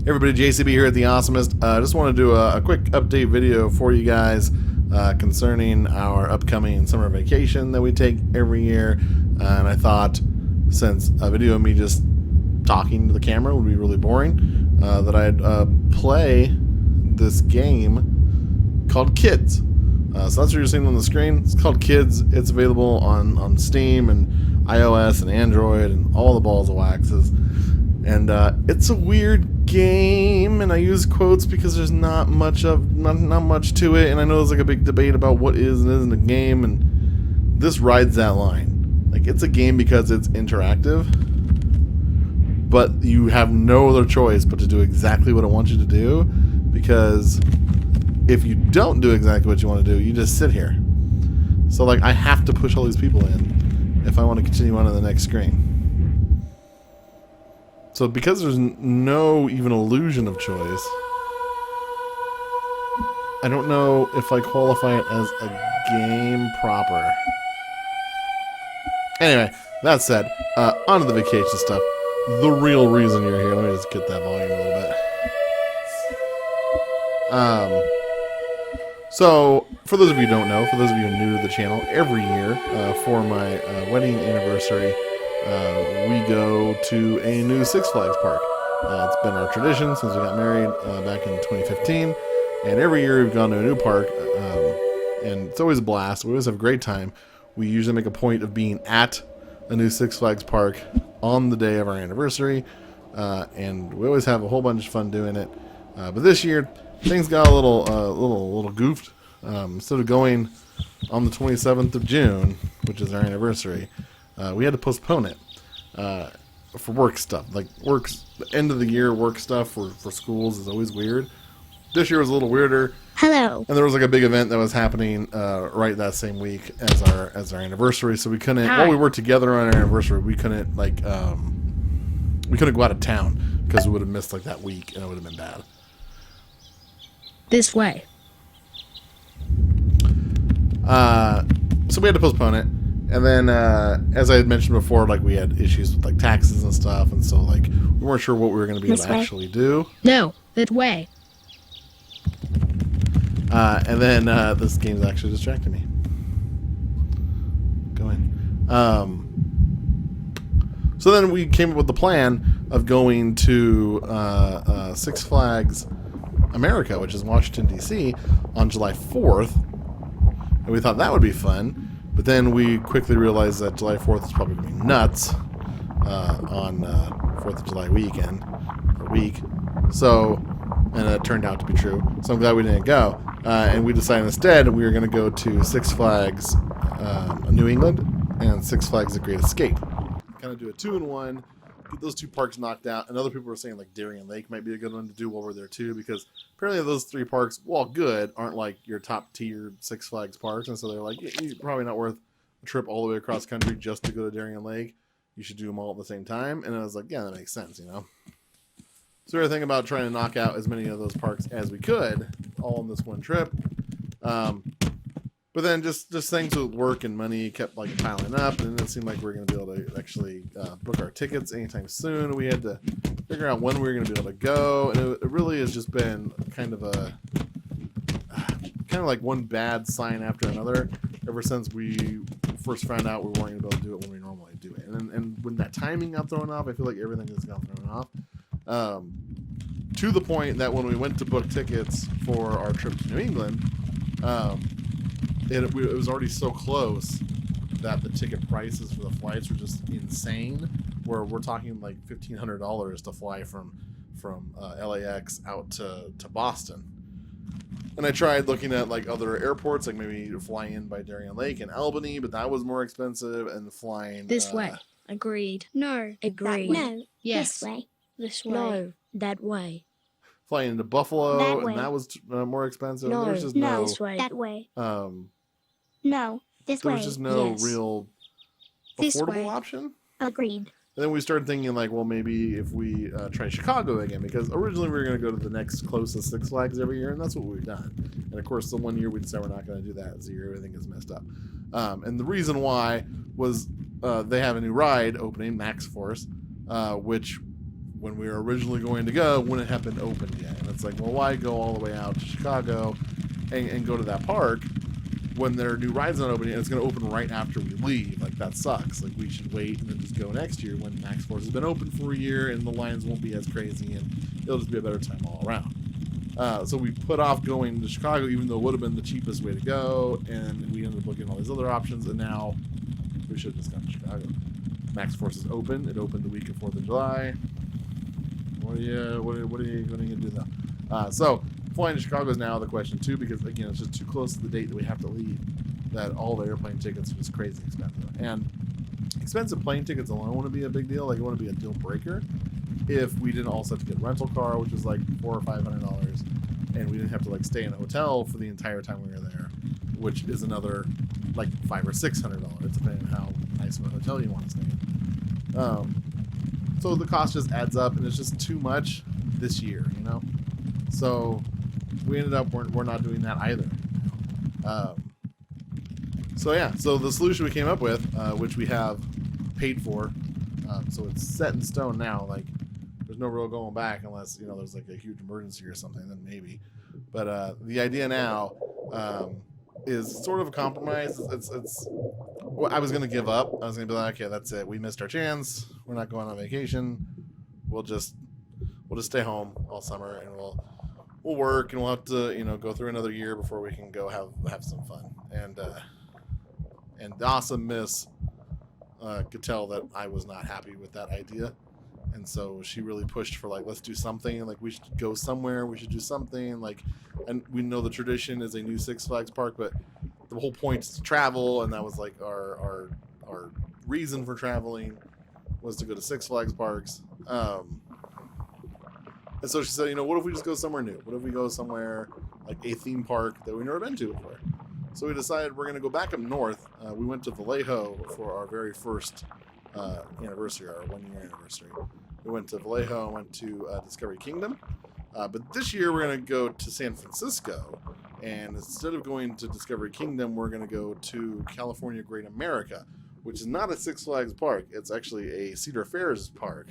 Everybody, JCB here at the Awesomest. I just want to do a quick update video for you guys concerning our upcoming summer vacation that we take every year. And I thought, since a video of me just talking to the camera would be really boring, that I'd play this game called Kids. So that's what you're seeing on the screen. It's called Kids. It's available on Steam and iOS and Android and all the balls of waxes. And it's a weird game, and I use quotes because there's not much to it. And I know there's like a big debate about what is and isn't a game, and this rides that line. Like, it's a game because it's interactive, but you have no other choice but to do exactly what it wants you to do, because if you don't do exactly what you want to do, you just sit here. So, like, I have to push all these people in if I want to continue on to the next screen. So because there's no even illusion of choice, I don't know if I qualify it as a game proper. Anyway, that said, on to the vacation stuff. The real reason you're here, let me just get that volume a little bit. So, for those of you who don't know, for those of you who are new to the channel, every year for my wedding anniversary, we go to a new Six Flags park. It's been our tradition since we got married back in 2015, and every year we've gone to a new park, and it's always a blast. We always have a great time. We usually make a point of being at a new Six Flags park on the day of our anniversary, and we always have a whole bunch of fun doing it. But this year, things got a little goofed. Instead of going on the 27th of June, which is our anniversary, we had to postpone it for work stuff. Like, the end of the year work stuff for schools is always weird. This year was a little weirder. Hello. And there was like a big event that was happening right that same week as our anniversary, so we couldn't. While we were together on our anniversary, we couldn't we couldn't go out of town because we would have missed like that week, and it would have been bad. This way. So we had to postpone it. And then, as I had mentioned before, like, we had issues with like taxes and stuff, and so like we weren't sure what we were going to be able to actually do. No, that way. And then this game's actually distracting me. Go in. So then we came up with the plan of going to Six Flags America, which is Washington, D.C., on July 4th. And we thought that would be fun. But then we quickly realized that July 4th is probably going to be nuts on 4th of July week. So, and it turned out to be true. So I'm glad we didn't go. And we decided instead we were going to go to Six Flags New England and Six Flags The Great Escape. Kind of do a 2-in-1, get those two parks knocked out. And other people were saying like Darien Lake might be a good one to do while we're there too, because apparently those three parks, while good, aren't like your top tier Six Flags parks. And so they're like, it's probably not worth a trip all the way across country just to go to Darien Lake. You should do them all at the same time. And I was like, yeah, that makes sense, you know. So we were thinking about trying to knock out as many of those parks as we could, all on this one trip. But then just things with work and money kept like piling up, and it seemed like we were going to be able to actually book our tickets anytime soon. We had to figure out when we were going to be able to go, and it really has just been kind of like one bad sign after another ever since we first found out we weren't going to be able to do it when we normally do it. And when that timing got thrown off, I feel like everything has got thrown off. To the point that when we went to book tickets for our trip to New England, it was already so close that the ticket prices for the flights were just insane. Where we're talking like $1,500 to fly from LAX out to Boston. And I tried looking at like other airports, like maybe flying in by Darien Lake and Albany, but that was more expensive. And flying This way. Agreed. No. Agreed. No. Yes. This way. This way. No. That way. Flying into Buffalo, That way. and that was more expensive. No. There's just No. This way. That way. No, This there way. was just no Yes. real This affordable way. option. Agreed. And then we started thinking like, well, maybe if we try Chicago again, because originally we were going to go to the next closest Six Flags every year, and that's what we've done. And of course, the one year we decided we're not going to do that. This year everything is messed up. And the reason why was they have a new ride opening, Max Force, which when we were originally going to go, when it had been opened yet. And it's like, well, why go all the way out to Chicago and go to that park when their new ride's not opening and it's going to open right after we leave? Like, that sucks. Like, we should wait and then just go next year when Max Force has been open for a year and the lines won't be as crazy and it'll just be a better time all around. So we put off going to Chicago, even though it would have been the cheapest way to go, and we ended up looking at all these other options, and now we should have just gone to Chicago. Max Force is open. It opened the week of 4th of July. What are you going to do now? So flying to Chicago is now the question too, because again, it's just too close to the date that we have to leave that all the airplane tickets are just crazy expensive. And expensive plane tickets alone wouldn't be a big deal. Like, it wouldn't be a deal breaker if we didn't also have to get a rental car, which was like $400 or $500, and we didn't have to like stay in a hotel for the entire time we were there, which is another like $500 or $600, depending on how nice of a hotel you want to stay in. So the cost just adds up, and it's just too much this year, you know. So we ended up we're not doing that either. So yeah, so the solution we came up with, which we have paid for, so it's set in stone now. Like, there's no real going back unless, you know, there's like a huge emergency or something, then maybe. But the idea now is sort of a compromise. It's well, I was going to give up. I was going to be like, okay, that's it. We missed our chance. We're not going on vacation. We'll just stay home all summer, and we'll work, and we'll have to, you know, go through another year before we can go have some fun. And the awesome Miss could tell that I was not happy with that idea. And so she really pushed for, like, let's do something. Like, we should go somewhere. We should do something. Like, and we know the tradition is a new Six Flags park, but the whole point is to travel. And that was like our reason for traveling was to go to Six Flags parks. And so she said, you know, what if we just go somewhere new? What if we go somewhere like a theme park that we've never been to before? So we decided we're going to go back up north. We went to Vallejo for our very first anniversary, our 1-year anniversary. We went to Vallejo and went to Discovery Kingdom. But this year we're going to go to San Francisco. And instead of going to Discovery Kingdom, we're going to go to California Great America, which is not a Six Flags park. It's actually a Cedar Fair's park,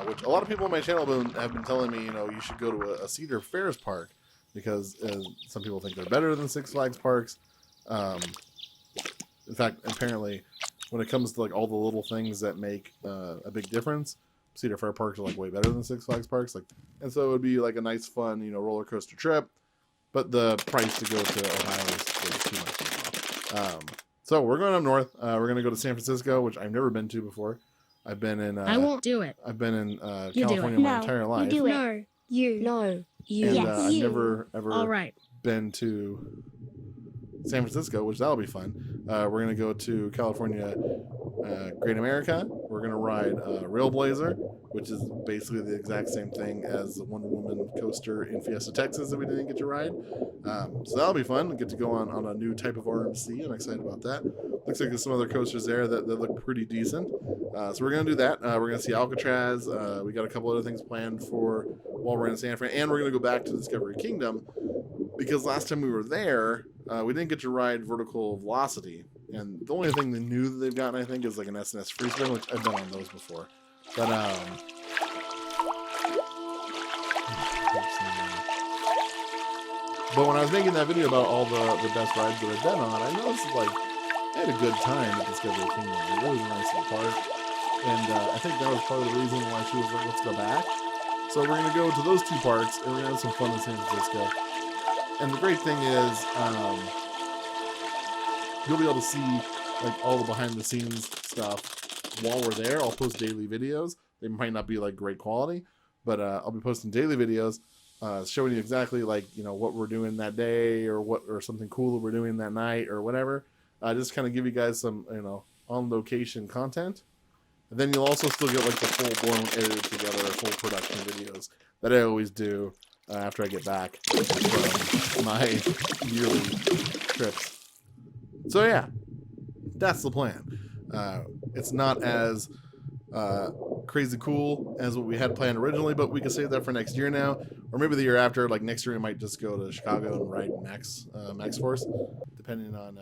which a lot of people on my channel have been telling me, you know, you should go to a Cedar Fair's park because some people think they're better than Six Flags parks. In fact, apparently, when it comes to like all the little things that make a big difference, Cedar Fair parks are like way better than Six Flags parks. Like, and so it would be like a nice, fun, you know, roller coaster trip. But the price to go to Ohio is too much. So we're going up north. We're going to go to San Francisco, which I've never been to before. I've been in. I won't do it. I've been in You do California it. my entire life. You do it. No, you. No, you. And Yes, I've you. never ever All right. been to San Francisco, which that'll be fun. We're going to go to California Great America. We're going to ride Railblazer, which is basically the exact same thing as the Wonder Woman coaster in Fiesta, Texas that we didn't get to ride. So that'll be fun. We get to go on a new type of RMC. I'm excited about that. Looks like there's some other coasters there that look pretty decent. So we're going to do that. We're going to see Alcatraz. We got a couple other things planned for while we're in San Fran. And we're going to go back to Discovery Kingdom because last time we were there, we didn't get to ride Vertical Velocity. And the only thing new that they've gotten, I think, is like an SNS Free Spin, which I've been on those before. But, when I was making that video about all the best rides that I've been on, I noticed, like, I had a good time at Discovery Kingdom. It really was a nice little park. And I think that was part of the reason why she was like, let's go back. So we're going to go to those two parks, and we're going to have some fun in San Francisco. And the great thing is, you'll be able to see like all the behind the scenes stuff while we're there. I'll post daily videos. They might not be like great quality, but I'll be posting daily videos showing you exactly like, you know, what we're doing that day or something cool that we're doing that night or whatever. Just kind of give you guys some, you know, on location content. And then you'll also still get like the full blown edited together full production videos that I always do after I get back from my yearly trips. So yeah, that's the plan. It's not as crazy cool as what we had planned originally, but we can save that for next year now, or maybe the year after. Like next year, we might just go to Chicago and ride Max Force, depending on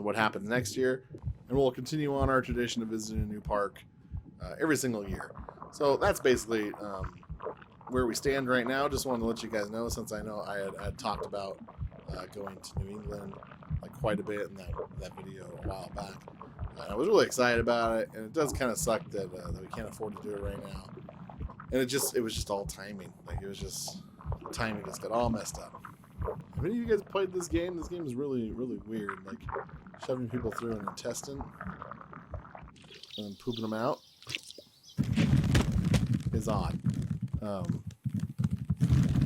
what happens next year. And we'll continue on our tradition of visiting a new park every single year. So that's basically where we stand right now. Just wanted to let you guys know, since I know I had talked about going to New England like quite a bit in that video a while back. I was really excited about it, and it does kind of suck that we can't afford to do it right now. And it was just all timing. Like, it was just timing just got all messed up. Have any of you guys played this game? This game is really, really weird. Like, shoving people through an intestine and then pooping them out is odd. Now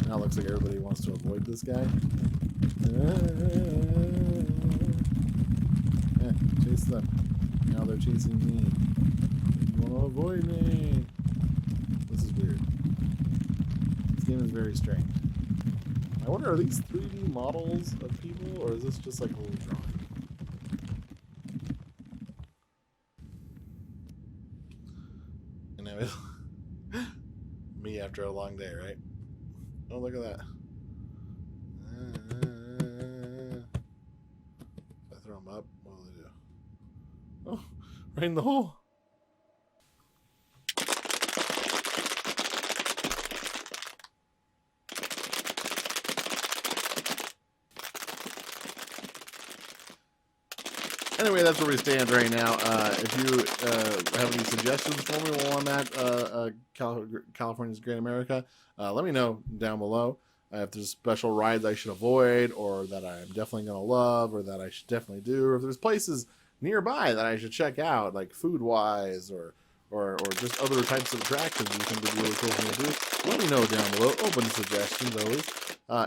it looks like everybody wants to avoid this guy. Yeah, chase them. Now they're chasing me. You want to avoid me? This is weird. This game is very strange. I wonder, are these 3D models of people, or is this just like a little drawing? And now me after a long day, right? Oh, look at that. If I throw them up, what will they do? Oh, right in the hole. Anyway, that's where we stand right now. If you have any suggestions for me while I'm at California's Great America, let me know down below. If there's special rides I should avoid, or that I'm definitely going to love, or that I should definitely do, or if there's places nearby that I should check out, like food-wise, or just other types of attractions you think would be really cool for me to do, let me know down below. Open to suggestions, always.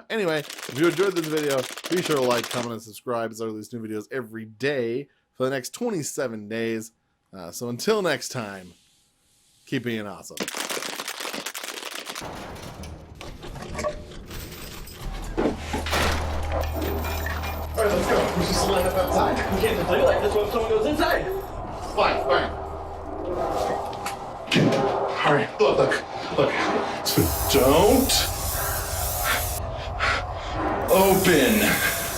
Anyway, if you enjoyed this video, be sure to like, comment, and subscribe, as I release new videos every day for the next 27 days. So until next time, keep being awesome. Alright, let's go. We should just line up outside. You can't just play like this when someone goes inside. Fine, fine. Alright, look. Don't open.